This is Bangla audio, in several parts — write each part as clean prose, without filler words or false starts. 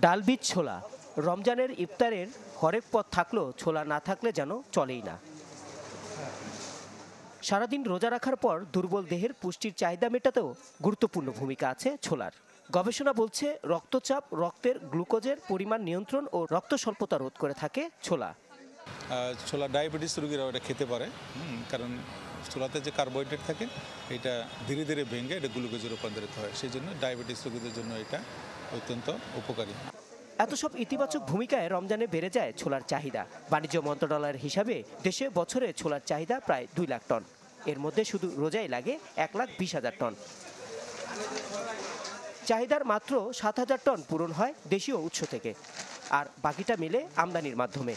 ডাল বীজ ছোলা রমজানের ইফতারের হরেক পদ থাকলেও ছোলা না থাকলে যেন চলেই না। সারাদিন রোজা রাখার পর দুর্বল দেহের পুষ্টির চাহিদা মেটাতেও গুরুত্বপূর্ণ ভূমিকা আছে ছোলার। গবেষণা বলছে রক্তচাপ, রক্তের গ্লুকোজের পরিমাণ নিয়ন্ত্রণ ও রক্ত স্বল্পতা রোধ করে থাকে ছোলা। ছোলা ডায়াবেটিস রোগীরা এটা খেতে পারে, কারণ ছোলাতে যে কার্বোহাইড্রেট থাকে এটা ধীরে ধীরে ভেঙে এটা গ্লুকোজে রূপান্তরিত হয়, সেই জন্য ডায়াবেটিস রোগীদের জন্য এটা অত্যন্ত উপকারী। এত সব ইতিবাচক ভূমিকায় রমজানে বেড়ে যায় ছোলার চাহিদা। বাণিজ্য মন্ত্রণালয়ের হিসাবে দেশে বছরে ছোলার চাহিদা প্রায় 2 লাখ টন। এর মধ্যে শুধু রোজায় লাগে 1,20,000 টন। চাহিদার মাত্র 7,000 টন পূরণ হয় দেশীয় উৎস থেকে, আর বাকিটা মিলে আমদানির মাধ্যমে।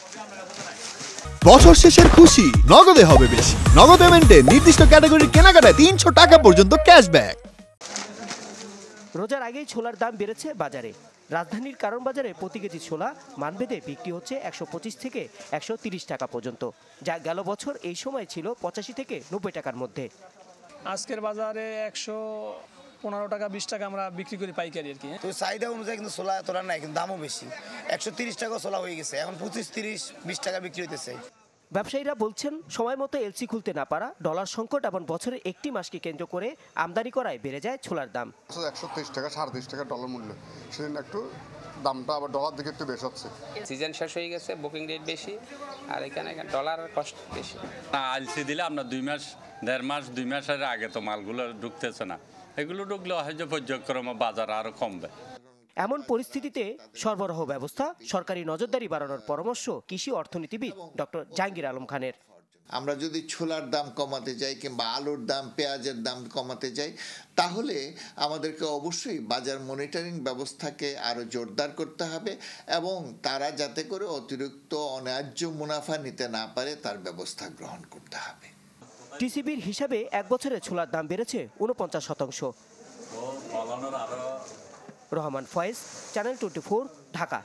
বছর শেষের খুশি নগদে হবে বেশি। নগদ পেমেন্টে নির্দিষ্ট ক্যাটাগরির কেনাকাটায় 300 টাকা পর্যন্ত ক্যাশব্যাক। রোজার আগেই ছোলার দাম বেড়েছে বাজারে। রাজধানীর কারণ বাজারে প্রতি কেজি ছোলা মানভেদে বিক্রি হচ্ছে 125 থেকে 130 টাকা পর্যন্ত, যা গেল বছর এই সময় ছিল 85 থেকে 90 টাকার মধ্যে। আজকের বাজারে 115 টাকা 20 টাকা আমরা বিক্রি করি পাইকারি আর কি। তো চাহিদা অনুযায়ী কিন্তু ছোলা তোলা নাই, কিন্তু দামও বেশি। 130 টাকা ছোলা হয়ে গেছে, এখন 25-30-20 টাকা বিক্রি হইতেছে। ব্যবসায়ীরা বলছেন সময় মতো এলসি খুলতে না পারা, ডলার সংকট এবং বছরের একটি মাসকে কেন্দ্র করে আমদানি করায় বেড়ে যায় ছোলার দাম। 130 টাকা 30.5 টাকা ডলার মূল্য, সেদিন একটু দামটা আবার ডলার দিকে একটু বেশ হচ্ছে। সিজন শেষ হয়ে গেছে, বুকিং রেট বেশি, আর এখানে ডলারের কষ্ট বেশি। না আলসি দিলে আমরা 2 মাস 1.5 মাস 2 মাসের আগে তো মালগুলো ঢুকতেছে না, এগুলো ঢুকলে হয়তো পর্যায়ক্রমে বাজার আরো কমবে। এমন পরিস্থিতিতে সরবরাহ ব্যবস্থা সরকারি নজরদারি বাড়ানোর পরামর্শ কৃষি অর্থনীতিবিদ ডক্টর জাহাঙ্গীর আলম খানের। আমরা যদি ছোলার দাম কমাতে যাই কিংবা আলুর দাম, পেঁয়াজের দাম কমাতে যাই, তাহলে আমাদেরকে অবশ্যই বাজার মনিটরিং ব্যবস্থাকে আরো জোরদার করতে হবে এবং তারা যাতে করে অতিরিক্ত অন্যায্য মুনাফা নিতে না পারে তার ব্যবস্থা গ্রহণ করতে হবে। টিসিবির হিসাবে এক বছরে ছোলার দাম বেড়েছে 49%। রহমান ফয়েজ, চ্যানেল 24, ঢাকা।